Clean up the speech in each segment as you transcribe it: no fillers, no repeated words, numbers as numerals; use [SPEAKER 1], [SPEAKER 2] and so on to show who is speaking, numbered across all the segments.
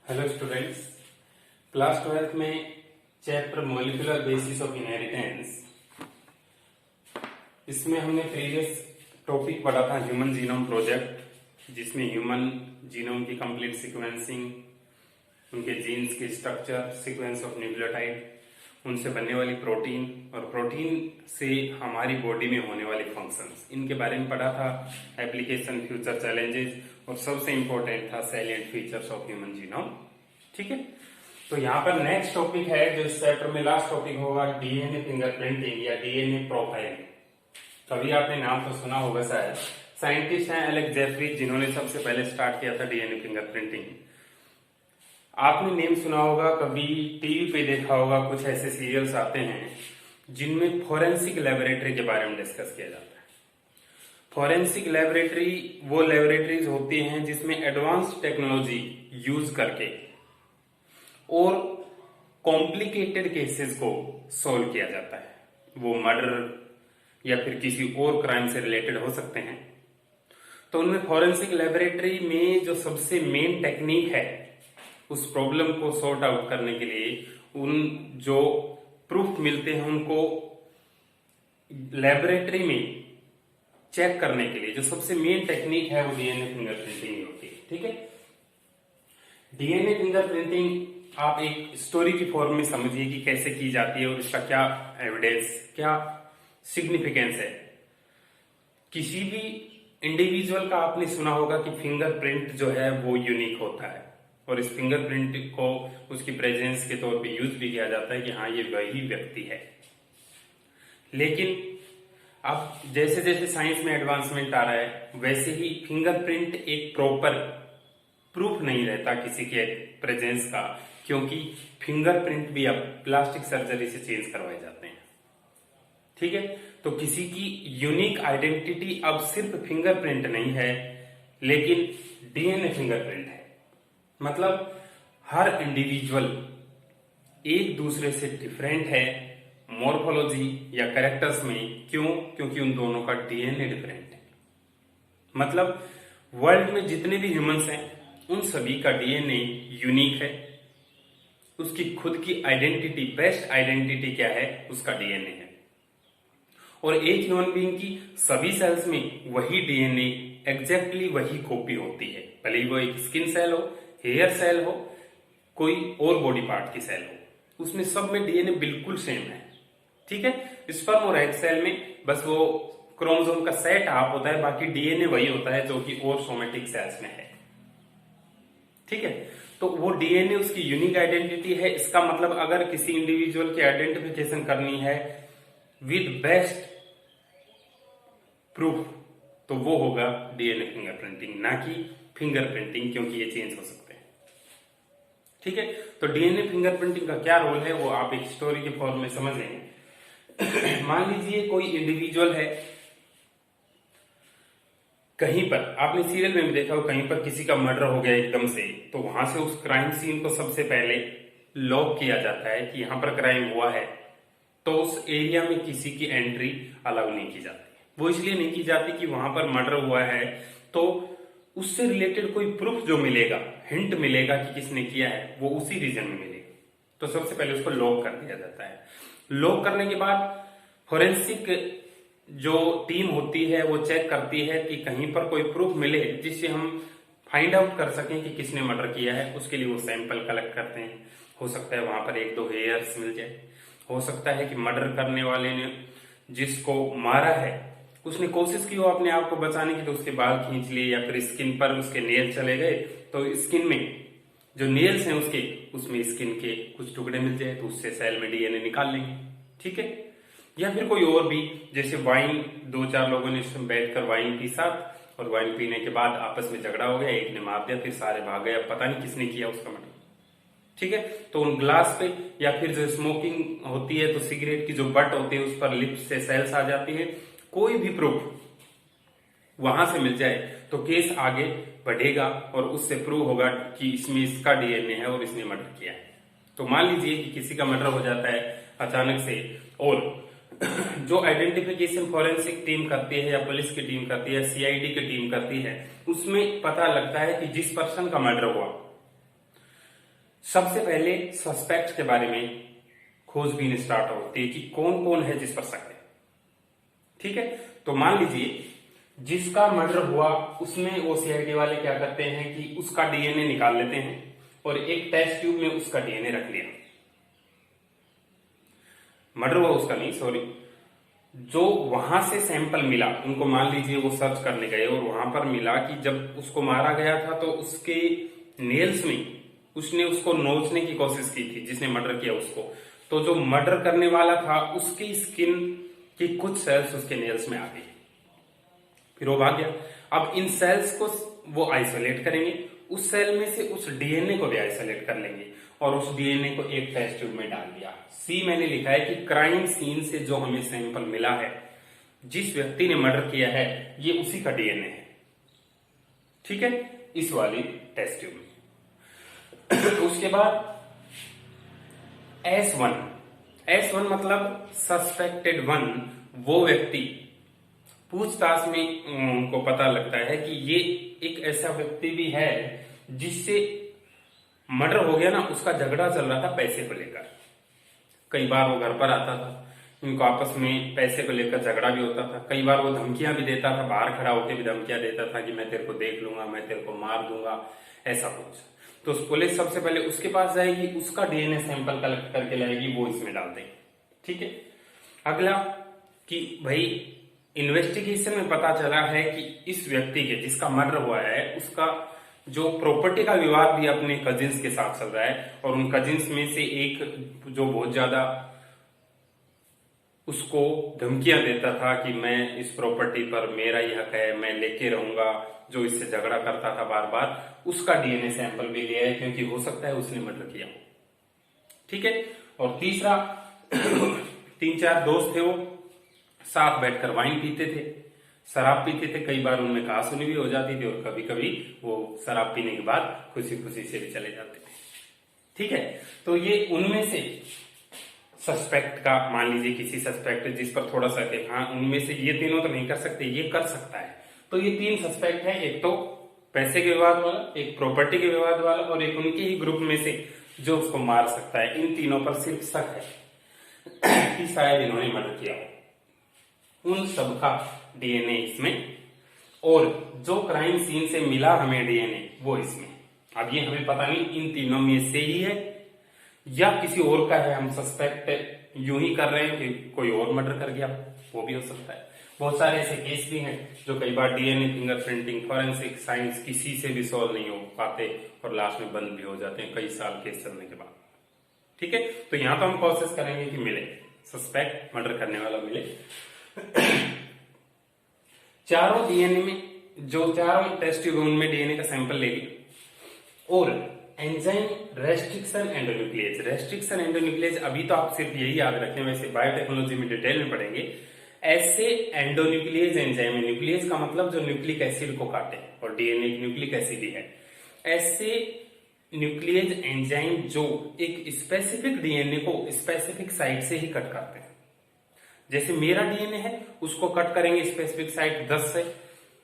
[SPEAKER 1] Hello students, class 12th में chapter molecular basis of inheritance, इसमें हमने प्रीवियस टॉपिक पढ़ा था ह्यूमन जीनोम प्रोजेक्ट, जिसमें ह्यूमन जीनोम की कंप्लीट सीक्वेंसिंग, उनके जीन्स के स्ट्रक्चर, सीक्वेंस ऑफ न्यूक्लियोटाइड, उनसे बनने वाली प्रोटीन और प्रोटीन से हमारी बॉडी में होने वाले फंक्शंस, इनके बारे में पढ़ा था। एप्लीकेशन, फ्यूचर चैलेंजेस और सबसे इंपॉर्टेंट था salient features of human genome. ठीक है, तो यहाँ पर नेक्स्ट टॉपिक है जो इस चैप्टर में लास्ट टॉपिक होगा, डीएनए फिंगरप्रिंटिंग या डीएनए प्रोफाइलिंग। कभी आपने नाम तो सुना होगा शायद। साइंटिस्ट हैं एलेक्स जेफरी, जिन्होंने सबसे पहले स्टार्ट किया था डीएनए फिंगरप्रिंटिंग। आपने नेम सुना होगा, कभी टीवी पे देखा होगा, कुछ ऐसे सीरियल्स आते हैं जिनमें फोरेंसिक लेबोरेटरी के बारे में डिस्कस किया जाता है। फोरेंसिक लेबोरेटरी वो लेबोरेटरीज होती हैं जिसमें एडवांस टेक्नोलॉजी यूज करके और कॉम्प्लिकेटेड केसेस को सॉल्व किया जाता है। वो मर्डर या फिर किसी और क्राइम से रिलेटेड हो सकते हैं। तो उनमें फोरेंसिक लेबोरेटरी में जो सबसे मेन टेक्निक है उस प्रॉब्लम को सॉर्ट आउट करने के लिए, उन जो प्रूफ मिलते हैं उनको लेबोरेटरी में चेक करने के लिए जो सबसे मेन टेक्निक है वो डीएनए फिंगरप्रिंटिंग होती है। ठीक है, डीएनए फिंगरप्रिंटिंग आप एक स्टोरी की फॉर्म में समझिए कि कैसे की जाती है और इसका क्या एविडेंस, क्या सिग्निफिकेंस है। किसी भी इंडिविजुअल का आपने सुना होगा कि फिंगरप्रिंट जो है वो यूनिक होता है और इस फिंगरप्रिंट को उसकी प्रेजेंस के तौर पे यूज भी किया जाता है कि हाँ ये वही व्यक्ति है। लेकिन अब जैसे जैसे साइंस में एडवांसमेंट आ रहा है वैसे ही फिंगरप्रिंट एक प्रॉपर प्रूफ नहीं रहता किसी के प्रेजेंस का, क्योंकि फिंगरप्रिंट भी अब प्लास्टिक सर्जरी से चेंज करवाए जाते हैं। ठीक है, तो किसी की यूनिक आइडेंटिटी अब सिर्फ फिंगरप्रिंट नहीं है लेकिन डीएनए फिंगरप्रिंट है। मतलब हर इंडिविजुअल एक दूसरे से डिफरेंट है मॉर्फोलॉजी या कैरेक्टर्स में। क्यों? क्योंकि उन दोनों का डीएनए डिफरेंट है। मतलब वर्ल्ड में जितने भी ह्यूमंस हैं उन सभी का डीएनए यूनिक है। उसकी खुद की आइडेंटिटी, बेस्ट आइडेंटिटी क्या है, उसका डीएनए है। और एक ह्यूमन बीइंग की सभी सेल्स में वही डीएनए एग्जैक्टली वही कॉपी होती है, भले ही वो एक स्किन सेल हो, हेयर सेल हो, कोई और बॉडी पार्ट की सेल हो, उसमें सब में डीएनए बिल्कुल सेम है। ठीक है, स्पर्म और एग सेल में बस वो क्रोमोसोम का सेट हाफ होता है, बाकी डीएनए वही होता है जो कि और सोमेटिक सेल्स में है। ठीक है, तो वो डीएनए उसकी यूनिक आइडेंटिटी है। इसका मतलब अगर किसी इंडिविजुअल की आइडेंटिफिकेशन करनी है विद बेस्ट प्रूफ तो वो होगा डीएनए फिंगरप्रिंटिंग, ना कि फिंगरप्रिंटिंग, क्योंकि ये चेंज हो सकते हैं। ठीक है, तो डीएनए फिंगरप्रिंटिंग का क्या रोल है वो आप एक स्टोरी के फॉर्म में समझ लेंगे। मान लीजिए कोई इंडिविजुअल है, कहीं पर आपने सीरियल में भी देखा हो, कहीं पर किसी का मर्डर हो गया एकदम से, तो वहां से उस क्राइम सीन को सबसे पहले लॉक किया जाता है कि यहां पर क्राइम हुआ है, तो उस एरिया में किसी की एंट्री अलाउ नहीं की जाती। वो इसलिए नहीं की जाती कि वहां पर मर्डर हुआ है तो उससे रिलेटेड कोई प्रूफ जो मिलेगा, हिंट मिलेगा कि किसने किया है, वो उसी रीजन में मिलेगा। तो सबसे पहले उसको लॉक कर दिया जाता है। लॉक करने के बाद फोरेंसिक जो टीम होती है वो चेक करती है कि कहीं पर कोई प्रूफ मिले जिससे हम फाइंड आउट कर सकें कि किसने मर्डर किया है। उसके लिए वो सैंपल कलेक्ट करते हैं। हो सकता है वहां पर एक दो हेयर्स मिल जाए, हो सकता है कि मर्डर करने वाले ने जिसको मारा है उसने कोशिश की हो अपने आप को बचाने की, तो उसके बाल खींच लिए या फिर स्किन पर उसके नेल चले गए, तो स्किन में जो नेल्स हैं उसके, उसमें स्किन के कुछ टुकड़े मिल जाए तो उससे सेल में डीएनए निकाल लेंगे। ठीक है, या फिर कोई और भी, जैसे वाइन, दो चार लोगों ने बैठकर वाइन पी साथ और वाइन पीने के बाद आपस में झगड़ा हो गया, एक ने मार दिया, फिर सारे भाग गए, पता नहीं किसने किया उसका मर्डर। ठीक है, तो उन ग्लास पे या फिर जो स्मोकिंग होती है तो सिगरेट की जो बट होती है उस पर लिप्स से सेल्स आ जाती है। कोई भी प्रूफ वहां से मिल जाए तो केस आगे बढ़ेगा और उससे प्रूव होगा कि इसमें इसका डीएनए है और इसने मर्डर किया है। तो मान लीजिए कि किसी का मर्डर हो जाता है अचानक से, और जो आइडेंटिफिकेशन फॉरेंसिक टीम करती है या पुलिस की टीम करती है, सीआईडी की टीम करती है, उसमें पता लगता है कि जिस पर्सन का मर्डर हुआ सबसे पहले सस्पेक्ट के बारे में खोजबीन स्टार्ट होती है कि कौन कौन है जिस पर शक है। ठीक है, तो मान लीजिए जिसका मर्डर हुआ उसमें वो सीआईडी वाले क्या करते हैं कि उसका डीएनए निकाल लेते हैं और एक टेस्ट ट्यूब में उसका डीएनए रख लिया। मर्डर हुआ उसका नहीं, सॉरी, जो वहां से सैंपल मिला उनको, मान लीजिए वो सर्च करने गए और वहां पर मिला कि जब उसको मारा गया था तो उसके नेल्स में उसने उसको नोचने की कोशिश की थी जिसने मर्डर किया उसको, तो जो मर्डर करने वाला था उसकी स्किन की कुछ सेल्स उसके नेल्स में आ गई, फिर वो भाग गया। अब इन सेल्स को वो आइसोलेट करेंगे, उस सेल में से उस डीएनए को भी आइसोलेट कर लेंगे और उस डीएनए को एक टेस्ट ट्यूब में डाल दिया। सी मैंने लिखा है कि क्राइम सीन से जो हमें सैंपल मिला है, जिस व्यक्ति ने मर्डर किया है, ये उसी का डीएनए है। ठीक है, इस वाली टेस्ट ट्यूब में। उसके बाद S1 मतलब सस्पेक्टेड वन, वो व्यक्ति पूछताछ में उनको पता लगता है कि ये एक ऐसा व्यक्ति भी है जिससे मर्डर हो गया ना, उसका झगड़ा चल रहा था पैसे को लेकर। कई बार वो घर पर आता था, इनको आपस में पैसे को लेकर झगड़ा भी होता था। कई बार वो धमकियां भी देता था, बाहर खड़ा होकर भी धमकियां देता था कि मैं तेरे को देख लूंगा, मैं तेरे को मार दूंगा, ऐसा कुछ। तो पुलिस सबसे पहले उसके पास जाएगी, उसका डीएनए सैंपल कलेक्ट करके लाएगी, वो इसमें डाल देगी। ठीक है, अगला कि भाई इन्वेस्टिगेशन में पता चला है कि इस व्यक्ति के जिसका मर्डर हुआ है उसका जो प्रॉपर्टी का विवाद भी अपने कजिन्स के साथ चल रहा है, और उन कजिन्स में से एक जो बहुत ज्यादा उसको धमकियां देता था कि मैं इस प्रॉपर्टी पर मेरा ही हक है, मैं लेके रहूंगा, जो इससे झगड़ा करता था बार बार, उसका डीएनए सैंपल भी लिया है क्योंकि हो सकता है उसने मर्डर किया। ठीक है, और तीसरा 3-4 दोस्त थे, वो साथ बैठकर वाइन पीते थे, शराब पीते थे। कई बार उनमें कहासुनी भी हो जाती थी और कभी कभी वो शराब पीने के बाद खुशी खुशी से भी चले जाते थे। ठीक है, तो ये उनमें से सस्पेक्ट का, मान लीजिए किसी सस्पेक्ट जिस पर थोड़ा सा के, हाँ उनमें से ये तीनों तो नहीं कर सकते, ये कर सकता है। तो ये 3 सस्पेक्ट है, एक तो पैसे के विवाद वाला, एक प्रॉपर्टी के विवाद वाला, और एक उनके ही ग्रुप में से जो उसको मार सकता है। इन तीनों पर सिर्फ शक है कि शायद इन्होंने मर्डर किया हो। उन सबका डीएनए इसमें, और जो क्राइम सीन से मिला हमें डीएनए वो इसमें। अब ये हमें पता नहीं इन तीनों में से ही है या किसी और का है, हम सस्पेक्ट यूं ही कर रहे हैं कि कोई और मर्डर कर गया, वो भी हो सकता है। बहुत सारे ऐसे केस भी हैं जो कई बार डीएनए, फिंगरप्रिंटिंग, फॉरेंसिक साइंस किसी से भी सॉल्व नहीं हो पाते और लास्ट में बंद भी हो जाते हैं कई साल केस चलने के बाद। ठीक है, तो यहां तो हम कोशिश करेंगे कि मिले, सस्पेक्ट मर्डर करने वाला मिले। चारों डीएनए में, जो चारों टेस्ट ट्यूब उनमें डीएनए का सैंपल ले लिया। और एंजाइम रेस्ट्रिक्शन एंडोन्यूक्लियेज, रेस्ट्रिक्शन एंडोन्यूक्लियेज अभी तो आप सिर्फ यही याद रखें, वैसे बायोटेक्नोलॉजी में डिटेल में पढ़ेंगे। ऐसे एंडोन्यूक्लियेज एंजाइम, न्यूक्लियस का मतलब जो न्यूक्लिक एसिड को काटे, और डीएनए न्यूक्लिक एसिड ही है। ऐसे न्यूक्लियेज एंजाइम जो एक स्पेसिफिक डीएनए को स्पेसिफिक साइट से ही कट करते हैं। जैसे मेरा डीएनए है, उसको कट करेंगे स्पेसिफिक साइट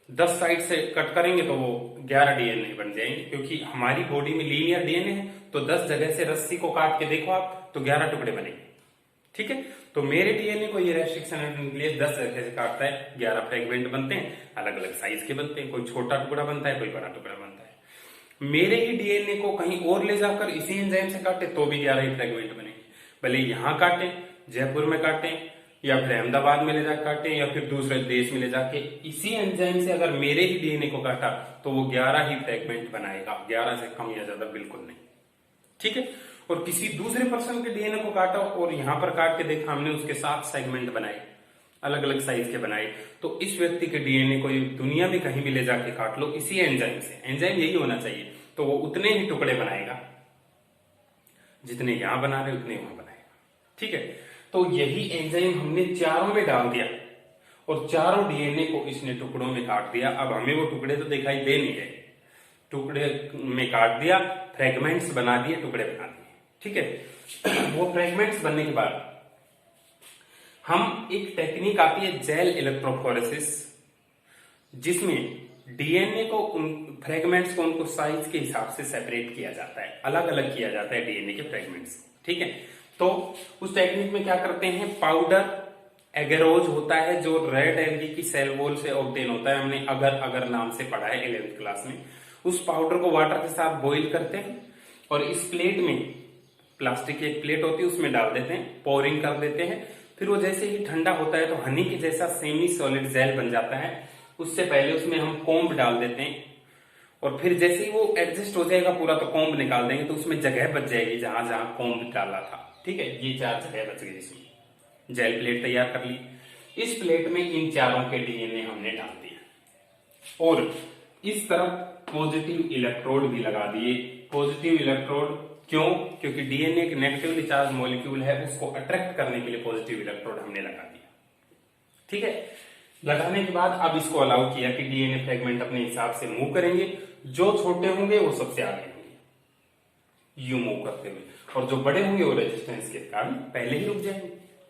[SPEAKER 1] 10 साइड से कट करेंगे तो वो 11 डीएनए बन जाएंगे, क्योंकि हमारी बॉडी में लीनियर डीएनए है। तो 10 जगह से रस्सी को काट के देखो आप तो 11 टुकड़े बनेंगे। ठीक है, तो मेरे डीएनए को ये रेस्ट्रिक्शन एंडोन्यूक्लियस 10 जगह से काटता है, 11 फ्रेगमेंट बनते हैं, अलग अलग साइज के बनते हैं, कोई छोटा टुकड़ा बनता है, कोई बड़ा टुकड़ा बनता है। मेरे ही डीएनए को कहीं और ले जाकर इसी एंजाइम से काटे तो भी 11 ही फ्रेगमेंट बनेंगे। भले यहां काटे, जयपुर में काटे, या फिर अहमदाबाद में ले जाकर काटे, या फिर दूसरे देश में ले जाके इसी एंजाइम से अगर मेरे ही डीएनए को काटा तो वो 11 ही फ्रेगमेंट बनाएगा, 11 से कम या ज्यादा बिल्कुल नहीं। ठीक है, और किसी दूसरे पर्सन के डीएनए को काटा और यहां पर काट के देखा हमने, उसके 7 सेगमेंट बनाए, अलग अलग साइज के बनाए, तो इस व्यक्ति के डीएनए को दुनिया में कहीं भी ले जाके काट लो इसी एंजाइम से, एंजाइम यही होना चाहिए, तो वो उतने ही टुकड़े बनाएगा जितने यहां बना रहे उतने वहां बनाएगा। ठीक है, तो यही एंजाइम हमने चारों में डाल दिया और चारों डीएनए को इसने टुकड़ों में काट दिया। अब हमें वो टुकड़े तो दिखाई दे नहीं रहे, टुकड़े में काट दिया, फ्रेगमेंट्स बना दिए, टुकड़े बना दिए। ठीक है, वो फ्रेगमेंट्स बनने के बाद हम एक टेक्निक आती है जेल इलेक्ट्रोफोरेसिस, जिसमें डीएनए को उन फ्रेगमेंट्स को उनको साइज के हिसाब से सेपरेट किया जाता है, अलग अलग किया जाता है डीएनए के फ्रेगमेंट्स, ठीक है। तो उस टेक्निक में क्या करते हैं, पाउडर एगेरोज होता है जो रेड एल्गी की सेल वॉल से ऑब्टेन होता है, हमने अगर अगर नाम से पढ़ा है 11th क्लास में। उस पाउडर को वाटर के साथ बॉईल करते हैं और इस प्लेट में, प्लास्टिक की एक प्लेट होती है उसमें डाल देते हैं, पोरिंग कर देते हैं। फिर वो जैसे ही ठंडा होता है तो हनी के जैसा सेमी सॉलिड जेल बन जाता है। उससे पहले उसमें हम कोम्ब डाल देते हैं और फिर जैसे ही वो एडजस्ट हो जाएगा पूरा तो कोम्ब निकाल देंगे, तो उसमें जगह बच जाएगी जहां जहां कोम्ब डाला था, ठीक है। ये 4 जगह बच गई, इसमें जेल प्लेट तैयार कर ली। इस प्लेट में इन चारों के डीएनए हमने डाल दिया और इस तरफ पॉजिटिव इलेक्ट्रोड भी लगा दिए। पॉजिटिव इलेक्ट्रोड क्यों? क्योंकि डीएनए एक नेगेटिवली चार्ज मॉलिक्यूल है, उसको अट्रैक्ट करने के लिए पॉजिटिव इलेक्ट्रोड हमने लगा दिया, ठीक है। लगाने के बाद अब इसको अलाउ किया कि डीएनए फ्रेगमेंट अपने हिसाब से मूव करेंगे, जो छोटे होंगे वो सबसे आगे होंगे यू मूव करते हुए, और जो बड़े होंगे वो रेजिस्टेंस के कारण पहले ही रुक जाएंगे,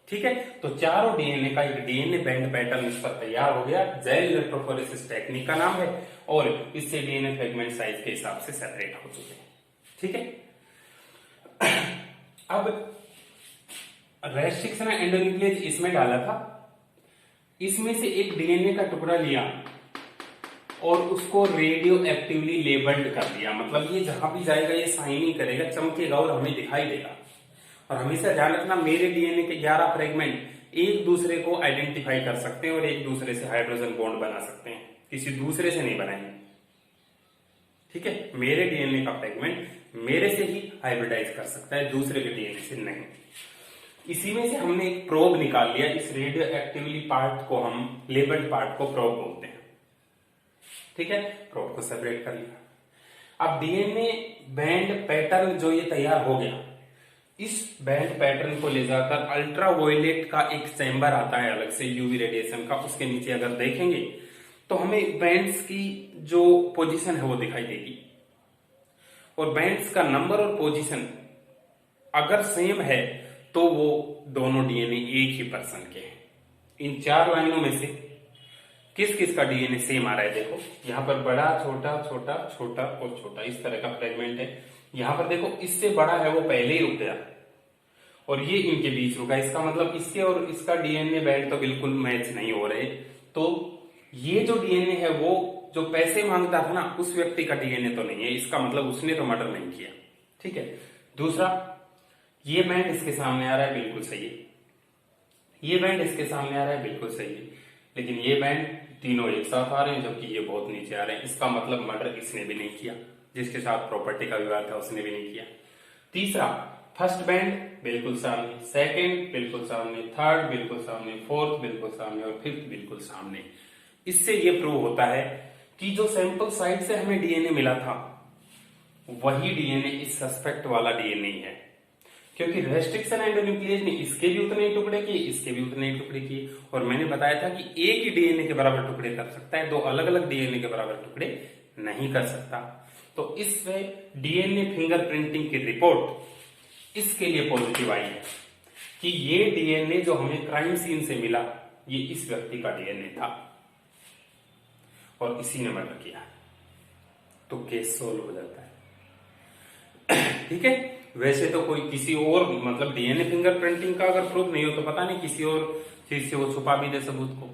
[SPEAKER 1] ठीक है। तो चारों डीएनए का एक डीएनए बैंड पैटर्न इस पर तैयार हो गया, जेल इलेक्ट्रोफोरेसिस टेक्निक का नाम है, और इससे डीएनए फ्रेगमेंट साइज के हिसाब से सेपरेट हो चुके हैं, ठीक है। अब रेस्ट्रिक्शन एंडोन्यूक्लियस इसमें डाला था, इसमें से एक डीएनए का टुकड़ा लिया और उसको रेडियो एक्टिवली लेबल्ड कर दिया, मतलब ये जहां भी जाएगा ये शाइनिंग करेगा, चमकेगा और हमें दिखाई देगा। और हमेशा ध्यान रखना, मेरे डीएनए के 11 फ्रेगमेंट एक दूसरे को आइडेंटिफाई कर सकते हैं और एक दूसरे से हाइड्रोजन बॉन्ड बना सकते हैं, किसी दूसरे से नहीं बनाएंगे, ठीक है। मेरे डीएनए का फ्रेगमेंट मेरे से ही हाइब्रिडाइज कर सकता है, दूसरे के डीएनए से नहीं। इसी में से हमने एक प्रोब निकाल लिया, इस रेडियो एक्टिवली पार्ट को हम, लेबल्ड पार्ट को प्रोब बोलते हैं, ठीक है। प्रोब को सेपरेट कर लिया। अब डीएनए बैंड पैटर्न जो ये तैयार हो गया, इस बैंड पैटर्न को ले जाकर अल्ट्रावायलेट का एक चैम्बर आता है अलग से यूवी रेडिएशन का, उसके नीचे अगर देखेंगे तो हमें बैंड्स की जो पोजीशन है वो दिखाई देगी, और बैंड्स का नंबर और पोजीशन अगर सेम है तो वो दोनों डीएनए एक ही पर्सन के हैं। इन 4 लाइनों में से किस किस का डीएनए सेम आ रहा है, देखो यहां पर बड़ा, छोटा, छोटा, छोटा और छोटा, इस तरह का फ्रेगमेंट है। यहां पर देखो इससे बड़ा है वो पहले ही रुक गया और ये इनके बीच रुका, इसका मतलब इसके और इसका डीएनए बैंड तो बिल्कुल मैच नहीं हो रहे। तो ये जो डीएनए है वो जो पैसे मांगता था ना, उस व्यक्ति का डीएनए तो नहीं है, इसका मतलब उसने तो मर्डर नहीं किया, ठीक है। दूसरा, ये बैंड इसके सामने आ रहा है, बिल्कुल सही है। ये बैंड इसके सामने आ रहा है, बिल्कुल सही है। लेकिन ये बैंड तीनों एक साथ आ रहे हैं, जबकि ये बहुत नीचे आ रहे हैं, इसका मतलब मर्डर इसने भी नहीं किया, जिसके साथ प्रॉपर्टी का विवाद था उसने भी नहीं किया। तीसरा, फर्स्ट बैंड बिल्कुल सामने, सेकंड बिल्कुल सामने, थर्ड बिल्कुल सामने, फोर्थ बिल्कुल सामने और फिफ्थ बिल्कुल सामने। इससे ये प्रूव होता है कि जो सैंपल साइट से हमें डीएनए मिला था वही डीएनए इस सस्पेक्ट वाला डीएनए है, क्योंकि रेस्ट्रिक्शन एंडोन्यूक्लियस ने इसके भी उतने ही टुकड़े किए, इसके भी उतने ही टुकड़े किए, और मैंने बताया था कि एक ही डीएनए के बराबर टुकड़े कर सकता है, 2 अलग अलग डीएनए के बराबर टुकड़े नहीं कर सकता। तो इससे डीएनए फिंगरप्रिंटिंग की रिपोर्ट इसके लिए पॉजिटिव आई है कि ये डीएनए जो हमें क्राइम सीन से मिला ये इस व्यक्ति का डीएनए था और इसी ने मर्डर किया, तो केस सोल्व हो जाता है, ठीक है। वैसे तो कोई किसी और, मतलब डीएनए फिंगरप्रिंटिंग का अगर प्रूफ नहीं हो तो पता नहीं किसी और चीज से वो छुपा भी दे सबूत को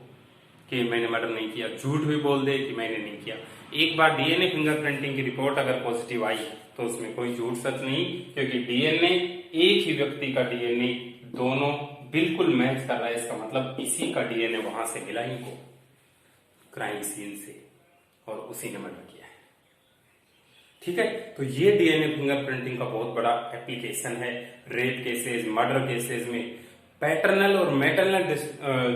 [SPEAKER 1] कि मैंने मर्डर नहीं किया, झूठ भी बोल दे कि मैंने नहीं किया। एक बार डीएनए फिंगरप्रिंटिंग की रिपोर्ट अगर पॉजिटिव आई है तो उसमें कोई झूठ सच नहीं, क्योंकि डीएनए एक ही व्यक्ति का डीएनए दोनों बिल्कुल मैच कर रहा है, इसका मतलब इसी का डीएनए वहां से मिला इनको क्राइम सीन से और उसी ने मर्डर किया है, ठीक है। तो ये डीएनए फिंगरप्रिंटिंग का बहुत बड़ा एप्लीकेशन है रेप केसेस, मर्डर केसेस में। पैटर्नल और मैटरनल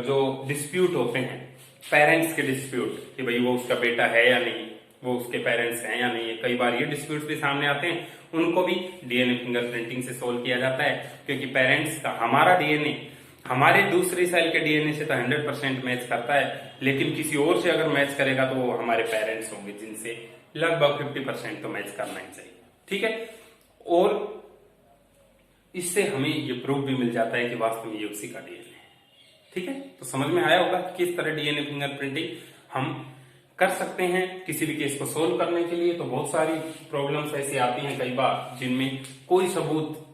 [SPEAKER 1] जो डिस्प्यूट होते हैं, पेरेंट्स के डिस्प्यूट कि भाई वो उसका बेटा है या नहीं, वो उसके पेरेंट्स हैं या नहीं है, कई बार ये डिस्प्यूट भी सामने आते हैं, उनको भी डीएनए फिंगरप्रिंटिंग से सोल्व किया जाता है, क्योंकि पेरेंट्स का हमारा डीएनए हमारे दूसरे सेल के डीएनए से तो 100% मैच करता है, लेकिन किसी और से अगर मैच करेगा तो वो हमारे पेरेंट्स होंगे जिनसे लगभग 50% तो मैच करना ही चाहिए, ठीक है। और इससे हमें ये प्रूफ भी मिल जाता है कि वास्तव में ये उसी का डीएनए है, ठीक है। तो समझ में आया होगा कि किस तरह डीएनए फिंगरप्रिंटिंग हम कर सकते हैं किसी भी केस को सोल्व करने के लिए। तो बहुत सारी प्रॉब्लम्स ऐसी आती हैं कई बार जिनमें कोई सबूत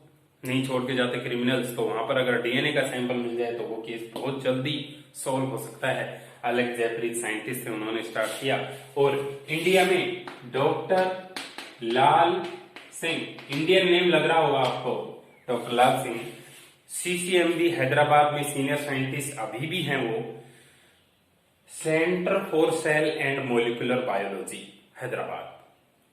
[SPEAKER 1] नहीं छोड़ के जाते क्रिमिनल्स, तो वहां पर अगर डीएनए का सैंपल मिल जाए तो वो केस बहुत जल्दी सॉल्व हो सकता है। अलग जैपरीज साइंटिस्ट थे, उन्होंने स्टार्ट किया। और इंडिया में डॉक्टर लाल सिंह, इंडियन नेम लग रहा होगा आपको, डॉक्टर लाल सिंह सीसीएमबी हैदराबाद में सीनियर साइंटिस्ट अभी भी हैं वो, centre for sale and molecular biology Hyderabad,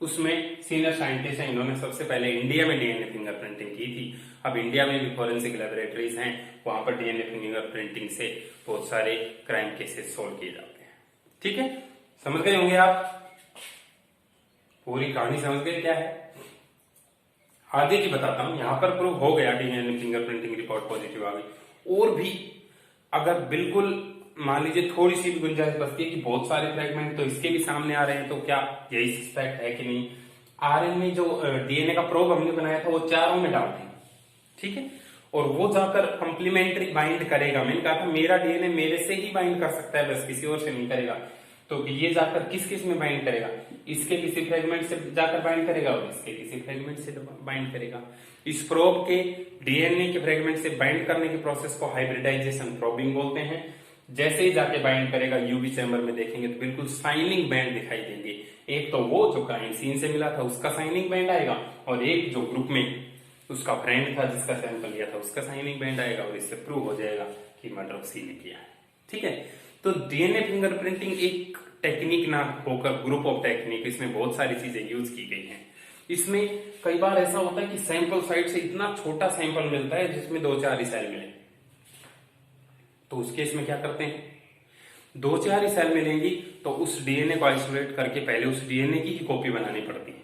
[SPEAKER 1] उसमें सीनियर साइंटिस्ट हैं। इन्होंने सबसे पहले इंडिया में डीएनए फिंगरप्रिंटिंग की थी। अब इंडिया में भी फॉरेंसिक लैबोरेटरीज हैं, वहां पर डीएनए फिंगरप्रिंटिंग से बहुत सारे क्राइम केसेस सोल्व किए जाते हैं। ठीक है, समझ गए होंगे आप, पूरी कहानी समझ गए क्या है। आगे की बताता हूं। यहां पर प्रूव हो गया डीएनए फिंगरप्रिंटिंग रिपोर्ट पॉजिटिव आ गई। और भी अगर बिल्कुल मान लीजिए थोड़ी सी भी गुंजाइश बचती है कि बहुत सारे फ्रेगमेंट तो इसके भी सामने आ रहे हैं, तो क्या यही सस्पेक्ट है कि नहीं। आरएनए जो डीएनए का प्रोब हमने बनाया था वो चारों में डाउट है, ठीक है, और वो जाकर कंप्लीमेंट्री बाइंड करेगा। मैंने कहा था मेरा डीएनए मेरे से ही बाइंड कर सकता है, बस किसी और से नहीं करेगा। तो ये जाकर किस किस में बाइंड करेगा, इसके किसी फ्रेगमेंट से जाकर बाइंड करेगा और इसके किसी फ्रेगमेंट से बाइंड करेगा। इस प्रोब के डीएनए के फ्रेगमेंट से बाइंड करने की प्रोसेस को हाइब्रिडाइजेशन प्रोबिंग बोलते हैं। जैसे ही जाके बाइंड करेगा यूवी चैम्बर में देखेंगे तो बिल्कुल साइनिंग बैंड दिखाई देंगे। एक तो वो जो क्राइम सीन से मिला था उसका साइनिंग बैंड आएगा, और एक जो ग्रुप में उसका फ्रेंड था जिसका सैंपल लिया था उसका साइनिंग बैंड आएगा, और इससे प्रूव हो जाएगा कि मर्डर उसी ने किया है। ठीक है, तो डीएनए फिंगरप्रिंटिंग एक टेक्निक ना होकर ग्रुप ऑफ टेक्निक, इसमें बहुत सारी चीजें यूज की गई हैं। इसमें कई बार ऐसा होता है कि सैंपल साइट से इतना छोटा सैंपल मिलता है जिसमें 2-4 ही सेल मिले, तो उस केस में क्या करते हैं, 2-4 ही सेल मिलेंगी तो उस डीएनए को आइसोलेट करके पहले उस डीएनए की ही कॉपी बनानी पड़ती है।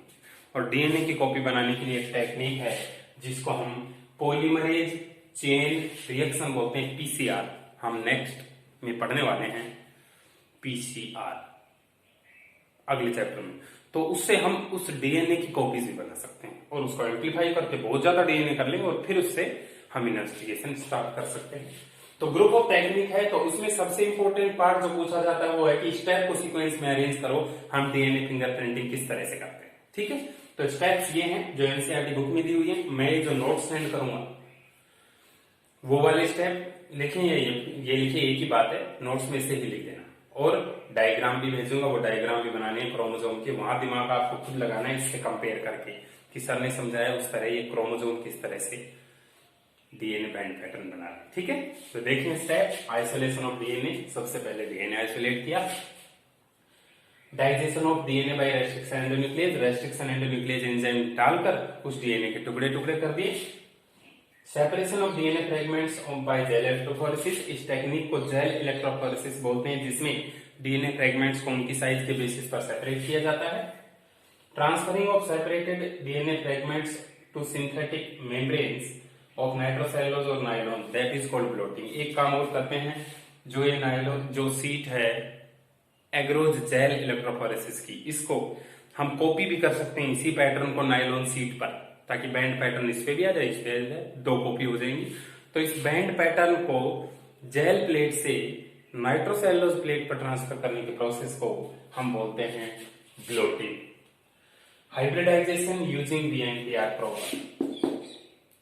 [SPEAKER 1] और डीएनए की कॉपी बनाने के लिए एक टेक्निक है जिसको हम पॉलीमरेज चेन रिएक्शन बोलते हैं, पीसीआर। हम नेक्स्ट में पढ़ने वाले हैं पीसीआर अगले चैप्टर में। तो उससे हम उस डीएनए की कॉपीज भी बना सकते हैं और उसको एम्पलीफाई करके बहुत ज्यादा डीएनए कर लेंगे और फिर उससे हम इन्वेस्टिगेशन स्टार्ट कर सकते हैं। तो ग्रुप ऑफ टेक्निक है, तो इसमें सबसे इंपॉर्टेंट पार्ट जो पूछा जाता है वो है कि स्टेप को सीक्वेंस में अरेंज करो, हम डीएनए फिंगरप्रिंटिंग किस तरह से करते हैं। ठीक है, तो स्टेप्स ये हैं जो एनसीईआरटी बुक में दी हुई है। मैं जो नोट्स सेंड करूंगा वो वाले स्टेप लिखें, ये लिखिए, एक ही बात है, नोट्स में से ही लिख देना। और डायग्राम भी भेजूंगा, वो डायग्राम भी बनाने हैं क्रोमोजोम के, वहां दिमाग आपको खुद लगाना है इससे कंपेयर करके कि सर ने समझाया उस तरह ये क्रोमोजोम किस तरह से डीएनए बैंड पैटर्न बना रहे। ठीक है, तो देखिए स्टेप, आइसोलेशन ऑफ डीएनए। सबसे पहले डीएनए आइसोलेट किया, digestion of DNA by restriction endonuclease, restriction endonuclease enzyme डालकर उस डीएनए के टुकड़े टुकड़े कर दिए। Separation of DNA fragments by gel electrophoresis, इस टेक्निक को जेल इलेक्ट्रोफोरेसिस बोलते हैं, जिसमें डीएनए फ्रेगमेंट्स को उनकी साइज के बेसिस पर सेपरेट किया जाता है। Transferring of separated DNA fragments to synthetic membranes of nitrocellulose और nylon, that is called blotting. एक काम और करते हैं, जो ये नायलॉन जो सीट है एग्रोज जेल इलेक्ट्रोफोरेसिस की, इसको हम कॉपी भी कर सकते हैं इसी पैटर्न को नायलॉन सीट पर, ताकि बैंड पैटर्न इस पे भी आ जाए, इस पे आ जाए, 2 कॉपी हो जाएंगी। तो इस बैंड पैटर्न को जेल प्लेट से नाइट्रोसेलुलोज प्लेट पर ट्रांसफर करने के प्रोसेस को हम बोलते हैं blotting. Hybridization using VNTR probe,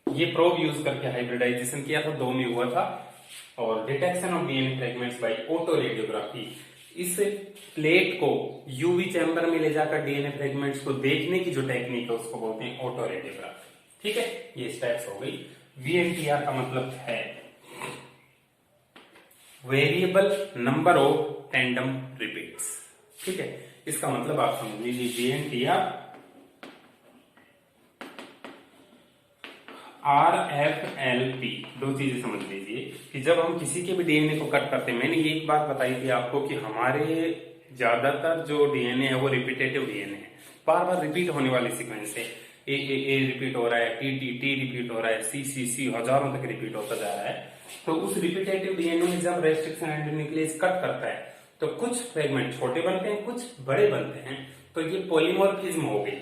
[SPEAKER 1] ये प्रोब यूज करके हाइब्रिडाइजेशन किया था, 2 में हुआ था। और detection of DNA fragments by autoradiography, इस प्लेट को यूवी चैम्बर में ले जाकर डीएनए फ्रेगमेंट्स को देखने की जो टेक्निक है उसको बोलते हैं ऑटो रेडियोग्राफी। ठीक है, ये स्टेप्स हो गई। वीएनटीआर का मतलब है variable number of tandem repeats. ठीक है, इसका मतलब आप समझ लीजिए वीएनटीआर RFLP, 2 चीजें समझ लीजिए कि जब हम किसी के भी डीएनए को कट करते हैं, मैंने ये एक बात बताई थी आपको कि हमारे ज्यादातर जो डीएनए है वो रिपीटेटिव डीएनए है, बार बार रिपीट होने वाले सीक्वेंस है। ए रिपीट हो रहा है, टी रिपीट हो रहा है, सी हजारों तक रिपीट होता जा रहा है। तो उस रिपीटेटिव डीएनए में जब रेस्ट्रिक्शन एंडोन्यूक्लियस कट करता है तो कुछ फ्रेगमेंट छोटे बनते हैं, कुछ बड़े बनते हैं, तो ये पॉलीमॉर्फिज्म हो गई।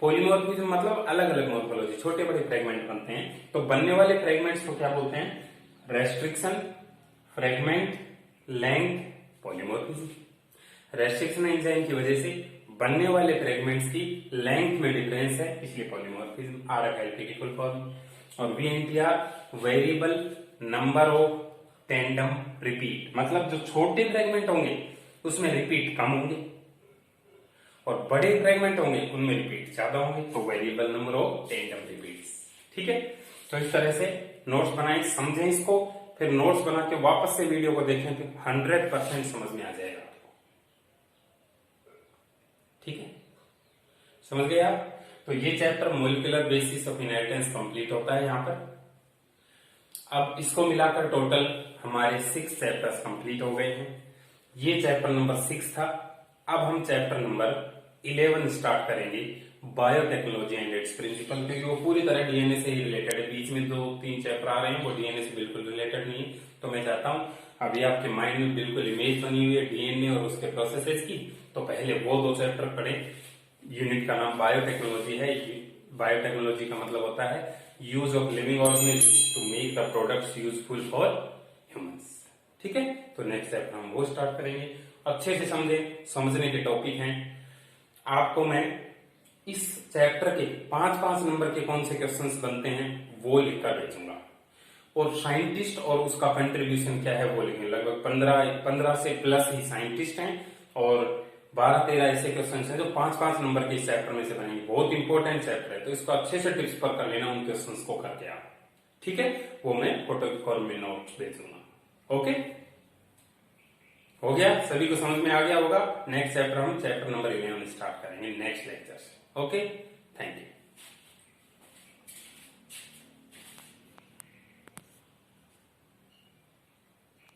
[SPEAKER 1] पॉलीमॉर्फिज्म मतलब अलग अलग मॉर्फोलॉजी, छोटे बड़े फ्रेगमेंट बनते हैं। तो बनने वाले फ्रेगमेंट्स को क्या बोलते हैं, restriction, fragment, length, polymorphism. Restriction enzyme की वजह से बनने वाले फ्रेगमेंट्स की लेंथ में डिफरेंस है, इसलिए पॉलीमॉर्फिज्म। RFLP की फुल फॉर्म। और VNTR variable number of tandem repeat, मतलब जो छोटे फ्रेगमेंट होंगे उसमें रिपीट कम होंगे और बड़े फ्रेगमेंट होंगे उनमें रिपीट ज्यादा होंगे, तो variable number of tandem repeats. ठीक है, तो इस तरह से नोट्स बनाएं, समझें इसको, फिर नोट्स बना के वापस से वीडियो को देखें तो 100% समझ में आ जाएगा आपको। ठीक है, समझ गए आप? तो ये chapter molecular basis of inheritance complete होता है यहाँ पर। अब इसको मिलाकर टोटल हमारे 6 चैप्टर्स कंप्लीट हो गए हैं। ये चैप्टर नंबर 6 था। अब हम चैप्टर नंबर 11 स्टार्ट करेंगे, बायोटेक्नोलॉजी एंड इट्स प्रिंसिपल, क्योंकि वो पूरी तरह डीएनए से ही रिलेटेड है। बीच में 2-3 चैप्टर आ रहे हैं वो डीएनए से बिल्कुल रिलेटेड नहीं है। तो मैं चाहता हूं अभी आपके माइंड में बिल्कुल इमेज बनी हुई है डीएनए और उसके प्रोसेसेस की, तो पहले वो 2 चैप्टर पढ़ें। यूनिट का नाम बायोटेक्नोलॉजी है। बायोटेक्नोलॉजी का मतलब होता है use of living organism to make the products useful for humans. ठीक है, तो नेक्स्ट चैप्टर हम वो स्टार्ट करेंगे। अच्छे से समझने के टॉपिक हैं। आपको मैं इस चैप्टर के 5-5 नंबर के कौन से क्वेश्चंस बनते हैं वो लिखकर भेजूंगा, और साइंटिस्ट और उसका कंट्रीब्यूशन क्या है वो लिखेंगे। लगभग 15 से प्लस ही साइंटिस्ट हैं और 12-13 ऐसे क्वेश्चन हैं जो 5-5 नंबर के इस चैप्टर में से बनेंगे। बहुत इंपॉर्टेंट चैप्टर है, तो इसको अच्छे से टिप्स पर कर लेना उन क्वेश्चंस को करके आप। ठीक है, वो मैं फोटो फॉर्म में नोट्स भेजूंगा। ओके, हो गया? सभी को समझ में आ गया होगा। नेक्स्ट चैप्टर हम चैप्टर नंबर 11 स्टार्ट करेंगे नेक्स्ट लेक्चर से। Okay, thank you.